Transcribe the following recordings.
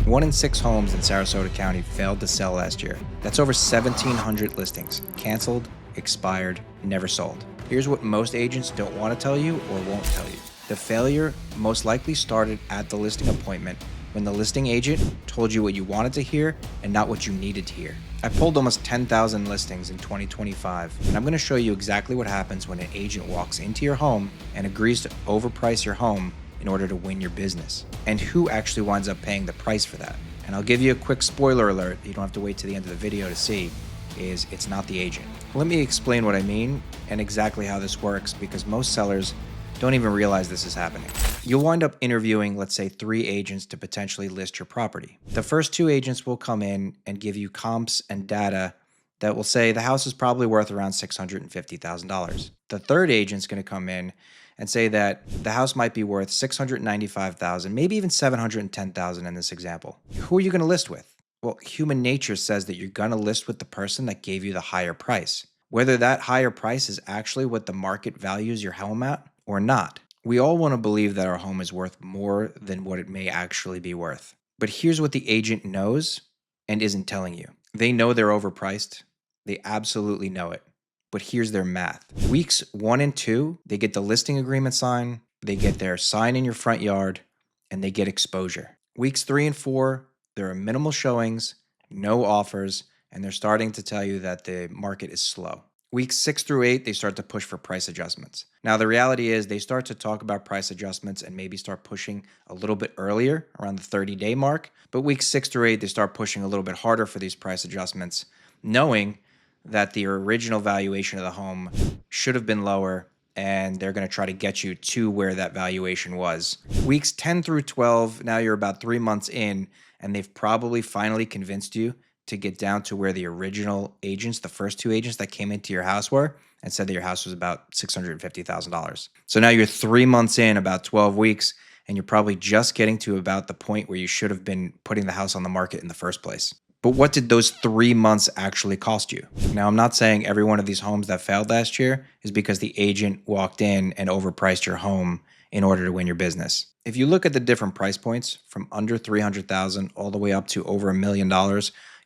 1 in 6 homes in Sarasota County failed to sell last year. That's over 1,700 listings. Canceled, expired, never sold. Here's what most agents don't want to tell you or won't tell you. The failure most likely started at the listing appointment when the listing agent told you what you wanted to hear and not what you needed to hear. I pulled almost 10,000 listings in 2025, and I'm going to show you exactly what happens when an agent walks into your home and agrees to overprice your home in order to win your business, and who actually winds up paying the price for that. And I'll give you a quick spoiler alert, you don't have to wait to the end of the video to see, is it's not the agent. Let me explain what I mean and exactly how this works, because most sellers don't even realize this is happening. You'll wind up interviewing, let's say, 3 agents to potentially list your property. The first 2 agents will come in and give you comps and data that will say the house is probably worth around $650,000. The third agent's going to come in and say that the house might be worth $695,000, maybe even $710,000 in this example. Who are you going to list with? Well, human nature says that you're going to list with the person that gave you the higher price. Whether that higher price is actually what the market values your home at or not. We all want to believe that our home is worth more than what it may actually be worth. But here's what the agent knows and isn't telling you. They know they're overpriced. They absolutely know it. But here's their math. Weeks 1 and 2, they get the listing agreement signed, they get their sign in your front yard, and they get exposure. Weeks 3 and 4, there are minimal showings, no offers, and they're starting to tell you that the market is slow. Weeks 6 through 8, they start to push for price adjustments. Now, the reality is they start to talk about price adjustments and maybe start pushing a little bit earlier, around the 30-day mark. But weeks 6 through 8, they start pushing a little bit harder for these price adjustments, knowing that the original valuation of the home should have been lower, and they're going to try to get you to where that valuation was. Weeks 10 through 12, now you're about 3 months in, and they've probably finally convinced you to get down to where the original agents, the first 2 agents that came into your house were, and said that your house was about $650,000. So now you're 3 months in, about 12 weeks, and you're probably just getting to about the point where you should have been putting the house on the market in the first place. But what did those 3 months actually cost you? Now, I'm not saying every one of these homes that failed last year is because the agent walked in and overpriced your home in order to win your business. If you look at the different price points from under $300,000 all the way up to over $1 million,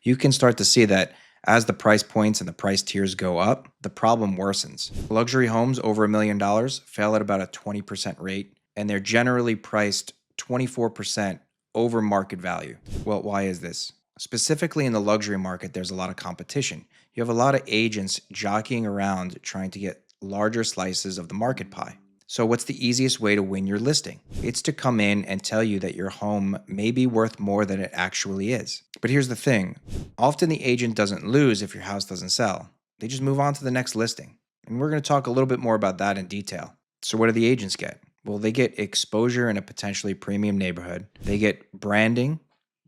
you can start to see that as the price points and the price tiers go up, the problem worsens. Luxury homes over $1 million fail at about a 20% rate, and they're generally priced 24% over market value. Well, why is this? Specifically in the luxury market, there's a lot of competition. You have a lot of agents jockeying around trying to get larger slices of the market pie. So what's the easiest way to win your listing? It's to come in and tell you that your home may be worth more than it actually is. But here's the thing. Often the agent doesn't lose if your house doesn't sell. They just move on to the next listing. And we're going to talk a little bit more about that in detail. So what do the agents get? Well, they get exposure in a potentially premium neighborhood. They get branding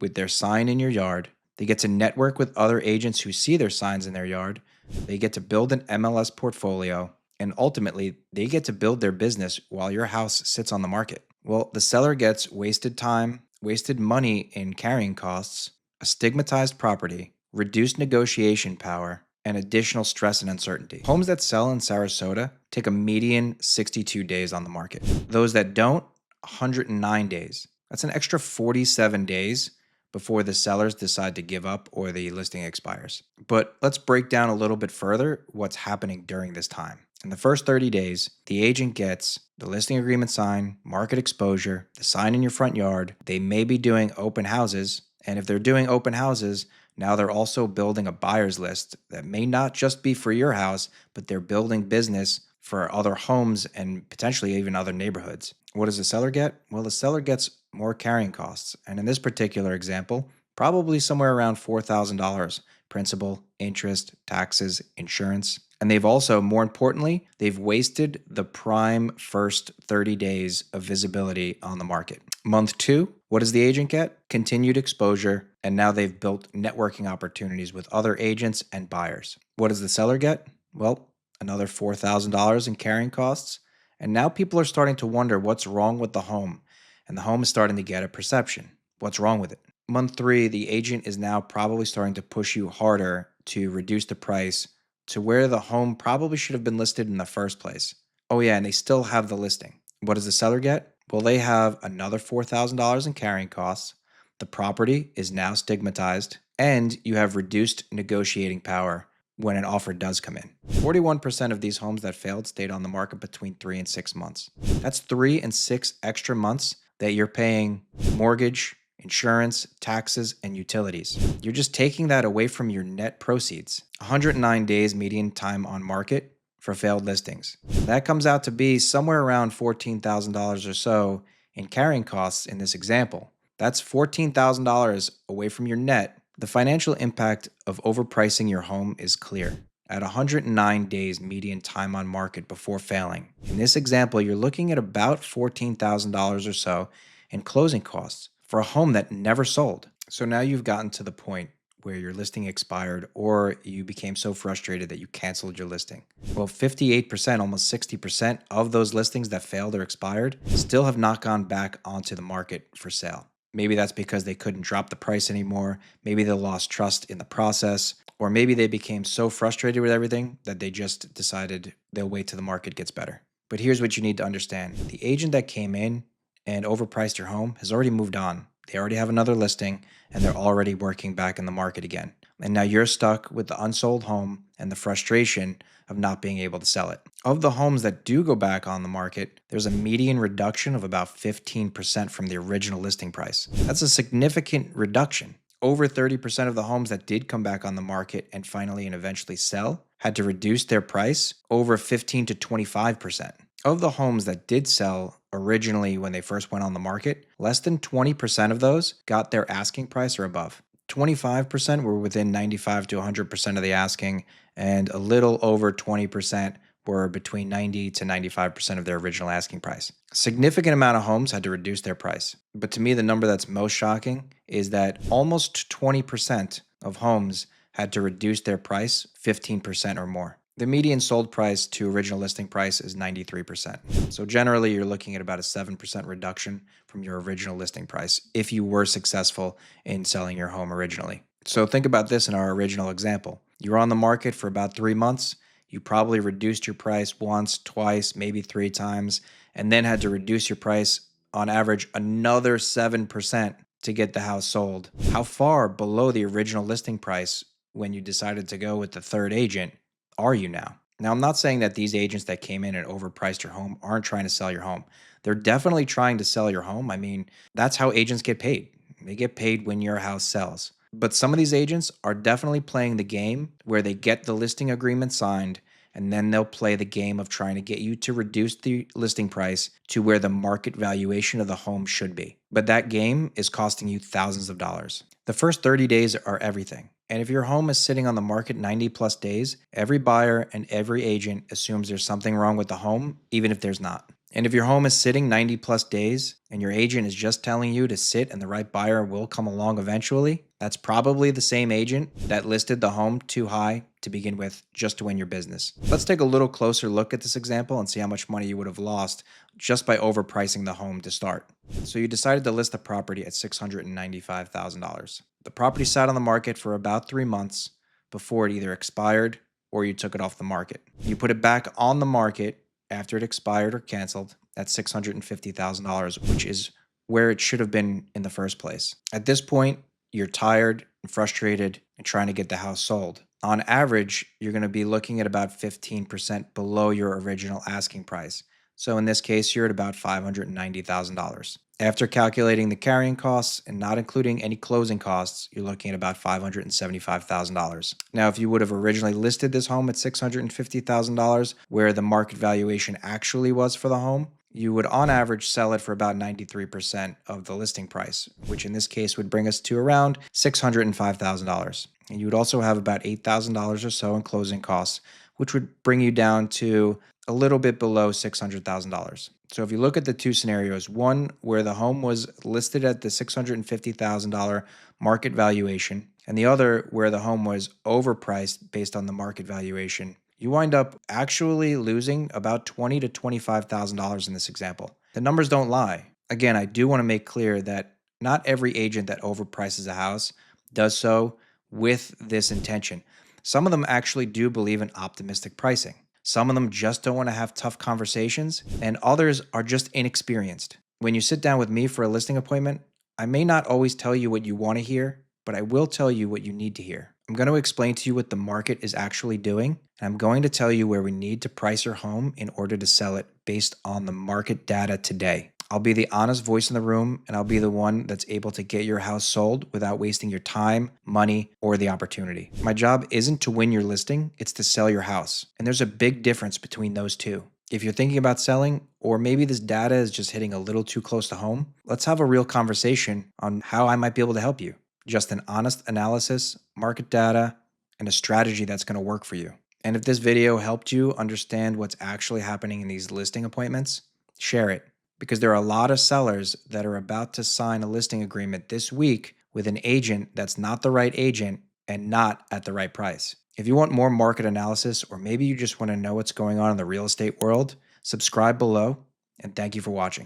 with their sign in your yard. They get to network with other agents who see their signs in their yard. They get to build an MLS portfolio. And ultimately, they get to build their business while your house sits on the market. Well, the seller gets wasted time, wasted money in carrying costs, a stigmatized property, reduced negotiation power, and additional stress and uncertainty. Homes that sell in Sarasota take a median 62 days on the market. Those that don't, 109 days. That's an extra 47 days before the sellers decide to give up or the listing expires. But let's break down a little bit further what's happening during this time. In the first 30 days, the agent gets the listing agreement signed, market exposure, the sign in your front yard. They may be doing open houses. And if they're doing open houses, now they're also building a buyer's list that may not just be for your house, but they're building business for other homes and potentially even other neighborhoods. What does the seller get? Well, the seller gets more carrying costs. And in this particular example, probably somewhere around $4,000, principal, interest, taxes, insurance. And they've also, more importantly, they've wasted the prime first 30 days of visibility on the market. Month 2, what does the agent get? Continued exposure, and now they've built networking opportunities with other agents and buyers. What does the seller get? Well, another $4,000 in carrying costs, and now people are starting to wonder what's wrong with the home, and the home is starting to get a perception. What's wrong with it? Month 3, the agent is now probably starting to push you harder to reduce the price to where the home probably should have been listed in the first place. Oh yeah, and they still have the listing. What does the seller get? Well, they have another $4,000 in carrying costs. The property is now stigmatized, and you have reduced negotiating power when an offer does come in. 41% of these homes that failed stayed on the market between 3 and 6 months. That's 3 and 6 extra months that you're paying mortgage, insurance, taxes, and utilities. You're just taking that away from your net proceeds. 109 days median time on market for failed listings. That comes out to be somewhere around $14,000 or so in carrying costs in this example. That's $14,000 away from your net. The financial impact of overpricing your home is clear. At 109 days median time on market before failing. In this example, you're looking at about $14,000 or so in closing costs for a home that never sold. So now you've gotten to the point where your listing expired or you became so frustrated that you canceled your listing. Well, 58%, almost 60% of those listings that failed or expired still have not gone back onto the market for sale. Maybe that's because they couldn't drop the price anymore. Maybe they lost trust in the process. Or maybe they became so frustrated with everything that they just decided they'll wait till the market gets better. But here's what you need to understand. The agent that came in and overpriced your home has already moved on. They already have another listing and they're already working back in the market again. And now you're stuck with the unsold home and the frustration of not being able to sell it. Of the homes that do go back on the market, there's a median reduction of about 15% from the original listing price. That's a significant reduction. Over 30% of the homes that did come back on the market and finally and eventually sell had to reduce their price over 15 to 25%. Of the homes that did sell originally when they first went on the market, less than 20% of those got their asking price or above. 25% were within 95 to 100% of the asking, and a little over 20% were between 90 to 95% of their original asking price. A significant amount of homes had to reduce their price. But to me, the number that's most shocking is that almost 20% of homes had to reduce their price 15% or more. The median sold price to original listing price is 93%. So generally, you're looking at about a 7% reduction from your original listing price if you were successful in selling your home originally. So think about this in our original example. You're on the market for about 3 months. You probably reduced your price once, twice, maybe 3 times, and then had to reduce your price on average another 7% to get the house sold. How far below the original listing price when you decided to go with the third agent are you now? Now, I'm not saying that these agents that came in and overpriced your home aren't trying to sell your home. They're definitely trying to sell your home. I mean, that's how agents get paid. They get paid when your house sells. But some of these agents are definitely playing the game where they get the listing agreement signed and then they'll play the game of trying to get you to reduce the listing price to where the market valuation of the home should be. But that game is costing you thousands of dollars. The first 30 days are everything. And if your home is sitting on the market 90 plus days, every buyer and every agent assumes there's something wrong with the home, even if there's not. And if your home is sitting 90 plus days and your agent is just telling you to sit and the right buyer will come along eventually, that's probably the same agent that listed the home too high to begin with just to win your business. Let's take a little closer look at this example and see how much money you would have lost just by overpricing the home to start. So you decided to list the property at $695,000. The property sat on the market for about 3 months before it either expired or you took it off the market. You put it back on the market after it expired or canceled at $650,000, which is where it should have been in the first place. At this point, you're tired and frustrated and trying to get the house sold. On average, you're going to be looking at about 15% below your original asking price. So in this case, you're at about $590,000. After calculating the carrying costs and not including any closing costs, you're looking at about $575,000. Now, if you would have originally listed this home at $650,000, where the market valuation actually was for the home, you would on average sell it for about 93% of the listing price, which in this case would bring us to around $605,000. And you would also have about $8,000 or so in closing costs, which would bring you down to a little bit below $600,000. So if you look at the two scenarios, one where the home was listed at the $650,000 market valuation, and the other where the home was overpriced based on the market valuation, you wind up actually losing about $20,000 to $25,000 in this example. The numbers don't lie. Again, I do want to make clear that not every agent that overprices a house does so with this intention. Some of them actually do believe in optimistic pricing. Some of them just don't want to have tough conversations, and others are just inexperienced. When you sit down with me for a listing appointment, I may not always tell you what you want to hear, but I will tell you what you need to hear. I'm going to explain to you what the market is actually doing, and I'm going to tell you where we need to price your home in order to sell it based on the market data today. I'll be the honest voice in the room, and I'll be the one that's able to get your house sold without wasting your time, money, or the opportunity. My job isn't to win your listing, it's to sell your house. And there's a big difference between those two. If you're thinking about selling, or maybe this data is just hitting a little too close to home, let's have a real conversation on how I might be able to help you. Just an honest analysis, market data, and a strategy that's going to work for you. And if this video helped you understand what's actually happening in these listing appointments, share it, because there are a lot of sellers that are about to sign a listing agreement this week with an agent that's not the right agent and not at the right price. If you want more market analysis, or maybe you just want to know what's going on in the real estate world, subscribe below, and thank you for watching.